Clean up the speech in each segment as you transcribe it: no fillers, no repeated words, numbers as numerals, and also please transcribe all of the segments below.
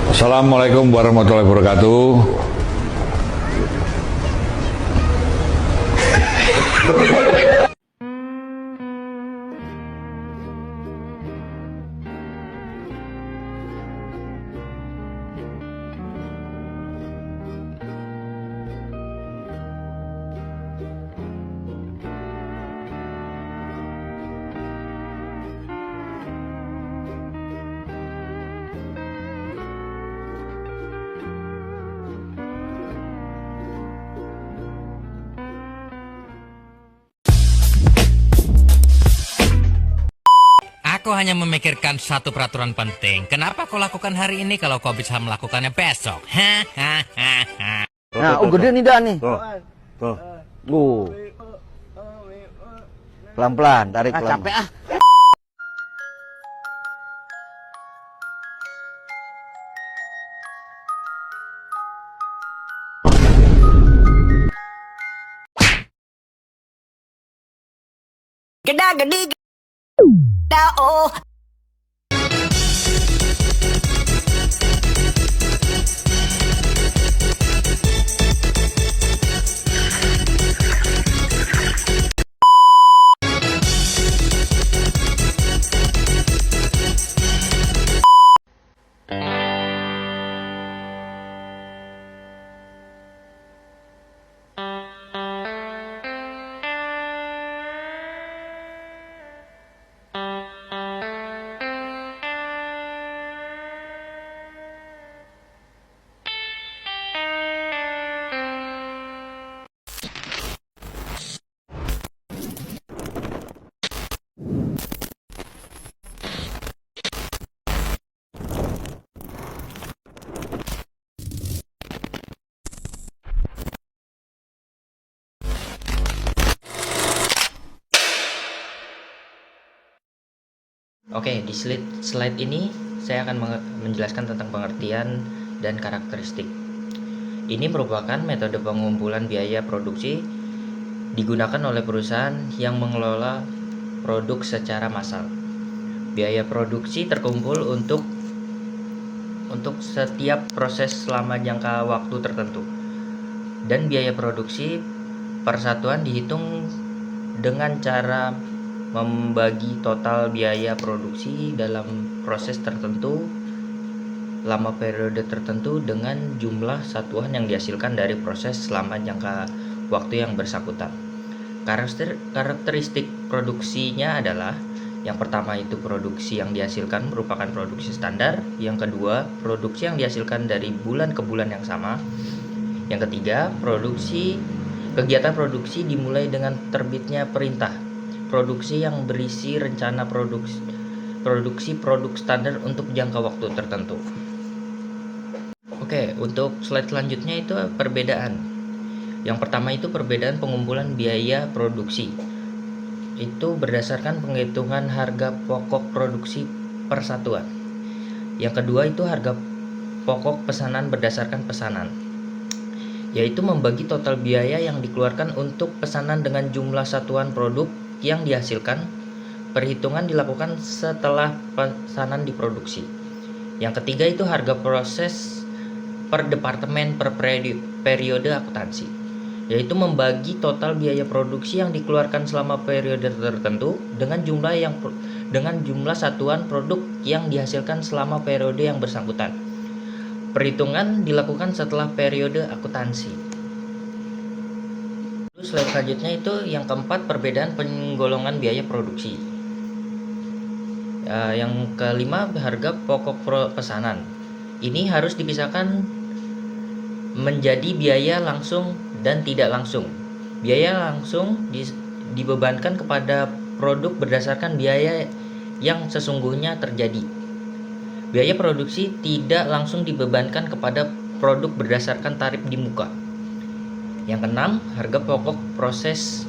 Assalamualaikum warahmatullahi wabarakatuh. Aku hanya memikirkan satu peraturan penting. Kenapa kau lakukan hari ini kalau kau bisa melakukannya besok? Nah, gede nih dah nih. Tuh. Pelan-pelan, tarik pelan. Capek ah. Geda gede da oh. Oke, di slide ini saya akan menjelaskan tentang pengertian dan karakteristik. Ini merupakan metode pengumpulan biaya produksi digunakan oleh perusahaan yang mengelola produk secara massal. Biaya produksi terkumpul untuk setiap proses selama jangka waktu tertentu. Dan biaya produksi persatuan dihitung dengan cara membagi total biaya produksi dalam proses tertentu lama periode tertentu dengan jumlah satuan yang dihasilkan dari proses selama jangka waktu yang bersangkutan. Karakteristik produksinya adalah yang pertama itu produksi yang dihasilkan merupakan produksi standar, yang kedua produksi yang dihasilkan dari bulan ke bulan yang sama, yang ketiga kegiatan produksi dimulai dengan terbitnya perintah produksi yang berisi rencana produksi produk standar untuk jangka waktu tertentu. Oke, untuk slide selanjutnya itu perbedaan. Yang pertama itu perbedaan pengumpulan biaya produksi. Itu berdasarkan penghitungan harga pokok produksi per satuan. Yang kedua itu harga pokok pesanan berdasarkan pesanan, yaitu membagi total biaya yang dikeluarkan untuk pesanan dengan jumlah satuan produk yang dihasilkan. Perhitungan dilakukan setelah pesanan diproduksi. Yang ketiga itu harga proses per departemen per periode akuntansi, yaitu membagi total biaya produksi yang dikeluarkan selama periode tertentu dengan jumlah satuan produk yang dihasilkan selama periode yang bersangkutan. Perhitungan dilakukan setelah periode akuntansi. Slide selanjutnya itu yang keempat, perbedaan penggolongan biaya produksi. Yang kelima, harga pokok pesanan. Ini harus dipisahkan menjadi biaya langsung dan tidak langsung. Biaya langsung dibebankan kepada produk berdasarkan biaya yang sesungguhnya terjadi. Biaya produksi tidak langsung dibebankan kepada produk berdasarkan tarif di muka. Yang keenam, harga pokok proses.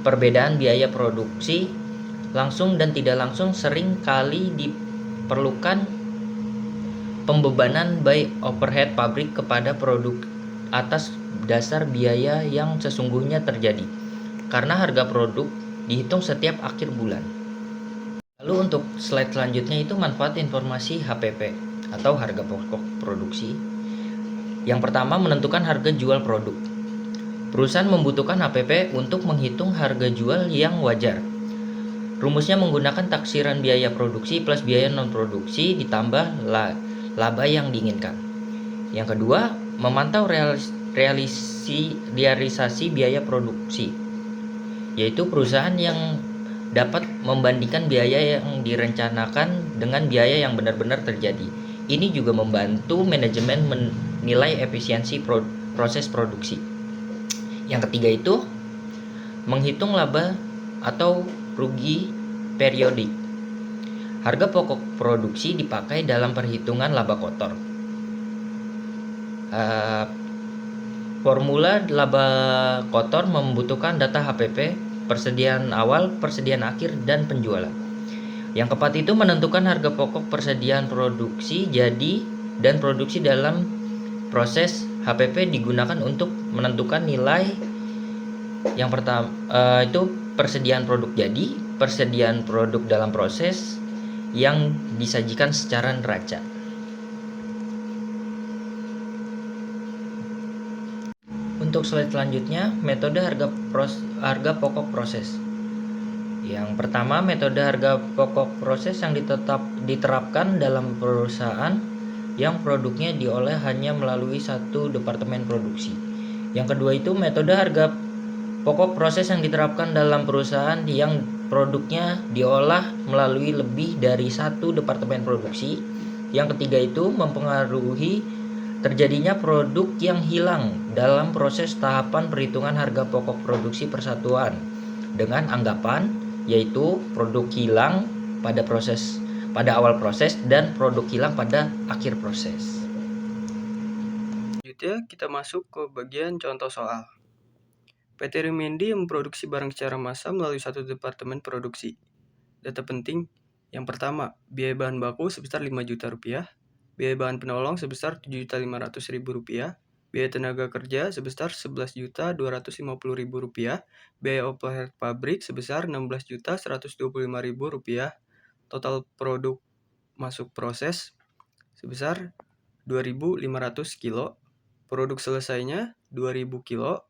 Perbedaan biaya produksi langsung dan tidak langsung sering kali diperlukan pembebanan by overhead pabrik kepada produk atas dasar biaya yang sesungguhnya terjadi, karena harga produk dihitung setiap akhir bulan. Lalu untuk slide selanjutnya itu manfaat informasi HPP. atau harga pokok produksi. Yang pertama, menentukan harga jual produk. Perusahaan membutuhkan HPP untuk menghitung harga jual yang wajar. Rumusnya menggunakan taksiran biaya produksi plus biaya non-produksi ditambah laba yang diinginkan. Yang kedua, memantau realisasi biaya produksi, yaitu perusahaan yang dapat membandingkan biaya yang direncanakan dengan biaya yang benar-benar terjadi. Ini juga membantu manajemen menilai efisiensi proses produksi. Yang ketiga itu menghitung laba atau rugi periodik. Harga pokok produksi dipakai dalam perhitungan laba kotor. Formula laba kotor membutuhkan data HPP, persediaan awal, persediaan akhir, dan penjualan. Yang keempat itu menentukan harga pokok, persediaan produksi jadi dan produksi dalam proses. HPP digunakan untuk menentukan nilai. Yang pertama itu persediaan produk jadi, persediaan produk dalam proses yang disajikan secara neraca. Untuk slide selanjutnya, metode harga pokok proses. Yang pertama, metode harga pokok proses yang diterapkan dalam perusahaan yang produknya diolah hanya melalui satu departemen produksi. Yang kedua itu metode harga pokok proses yang diterapkan dalam perusahaan yang produknya diolah melalui lebih dari satu departemen produksi. Yang ketiga itu mempengaruhi terjadinya produk yang hilang dalam proses tahapan perhitungan harga pokok produksi persatuan dengan anggapan yaitu produk hilang pada awal proses dan produk hilang pada akhir proses. Selanjutnya kita masuk ke bagian contoh soal. PT Remendi memproduksi barang secara massal melalui satu departemen produksi. Data penting yang pertama, biaya bahan baku sebesar 5 juta rupiah, biaya bahan penolong sebesar 7.500.000 rupiah, biaya tenaga kerja sebesar 11.250.000 rupiah, biaya overhead pabrik sebesar 16.125.000 rupiah, total produk masuk proses sebesar 2.500 kilo, produk selesainya 2.000 kilo,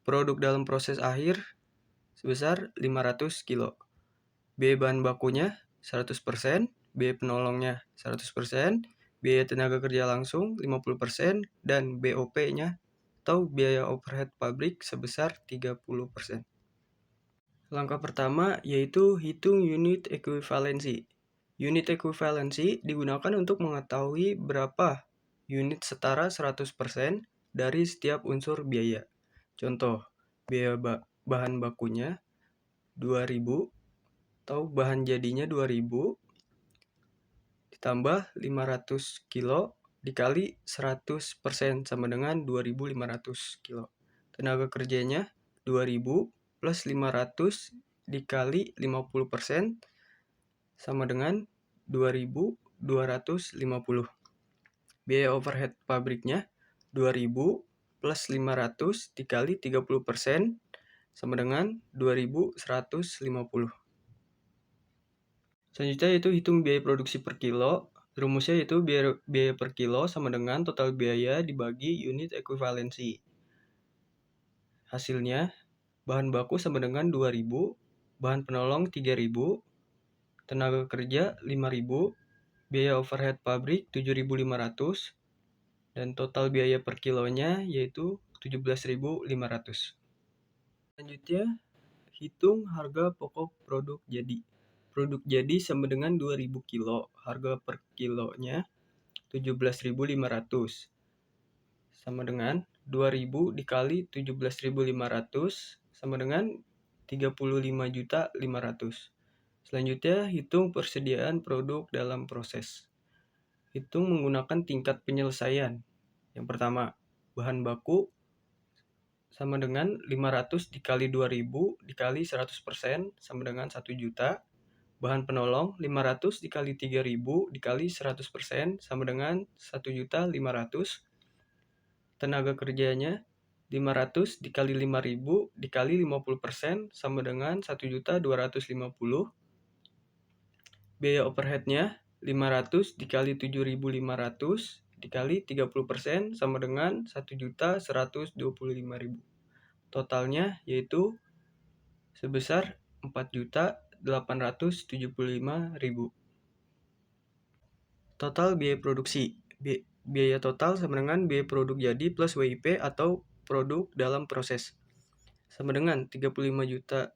produk dalam proses akhir sebesar 500 kilo. Biaya bahan bakunya 100%, biaya penolongnya 100%, biaya tenaga kerja langsung 50%, dan BOP-nya atau biaya overhead pabrik sebesar 30%. Langkah pertama yaitu hitung unit ekuivalensi. Unit ekuivalensi digunakan untuk mengetahui berapa unit setara 100% dari setiap unsur biaya. Contoh, biaya bahan bakunya 2.000 atau bahan jadinya 2.000 ditambah 500 kilo dikali 100% sama dengan 2.500 kilo. Tenaga kerjanya 2.000 plus 500 dikali 50% sama dengan 2.250. Biaya overhead pabriknya 2.000 plus 500 dikali 30% sama dengan 2.150. Selanjutnya yaitu hitung biaya produksi per kilo. Rumusnya yaitu biaya per kilo sama dengan total biaya dibagi unit ekuivalensi. Hasilnya, bahan baku sama dengan 2.000, bahan penolong 3.000, tenaga kerja 5.000, biaya overhead pabrik 7.500, dan total biaya per kilonya yaitu 17.500. Selanjutnya, hitung harga pokok produk jadi. Produk jadi sama dengan 2.000 kilo, harga per kilonya 17.500 sama dengan 2.000 dikali 17.500 sama dengan 35.500. Selanjutnya, hitung persediaan produk dalam proses. Hitung menggunakan tingkat penyelesaian. Yang pertama, bahan baku sama dengan 500 dikali 2.000 dikali 100% sama dengan 1 juta. Bahan penolong 500 dikali 3.000 dikali 100% sama dengan 1.500.000. Tenaga kerjanya 500 dikali 5.000 dikali 50% sama dengan 1.250. Biaya overheadnya 500 dikali 7.500 dikali 30% sama dengan 1.125.000. Totalnya yaitu sebesar 4.875.000. Total biaya produksi. Biaya total sama dengan biaya produk jadi plus WIP atau produk dalam proses. Sama dengan 35 juta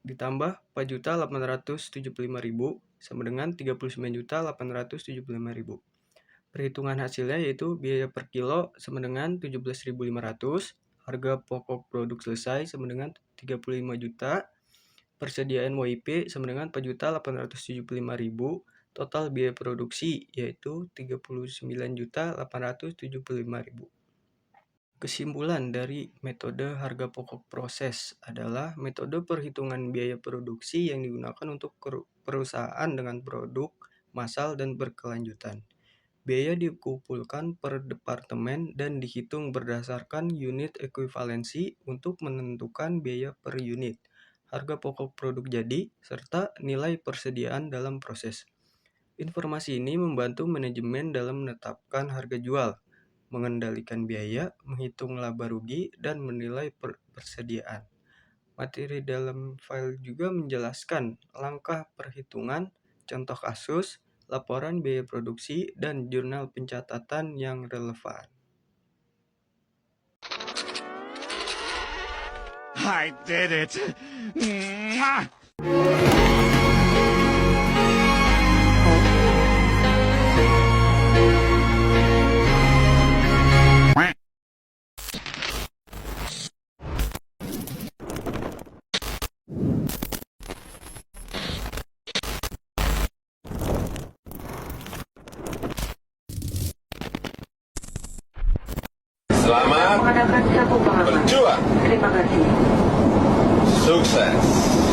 ditambah 4.875.000 sama dengan 39.875.000. Perhitungan hasilnya yaitu biaya per kilo sama dengan 17.500, harga pokok produk selesai sama dengan 35 juta, persediaan WIP sama dengan 4.875.000, total biaya produksi yaitu 39.875.000. Kesimpulan dari metode harga pokok proses adalah metode perhitungan biaya produksi yang digunakan untuk perusahaan dengan produk massal dan berkelanjutan. Biaya dikumpulkan per departemen dan dihitung berdasarkan unit ekuivalensi untuk menentukan biaya per unit, harga pokok produk jadi, serta nilai persediaan dalam proses. Informasi ini membantu manajemen dalam menetapkan harga jual, mengendalikan biaya, menghitung laba rugi, dan menilai persediaan. Materi dalam file juga menjelaskan langkah perhitungan, contoh kasus, laporan biaya produksi, dan jurnal pencatatan yang relevan. I did it! Mwah! Selamat berjuang. Terima kasih. Sukses.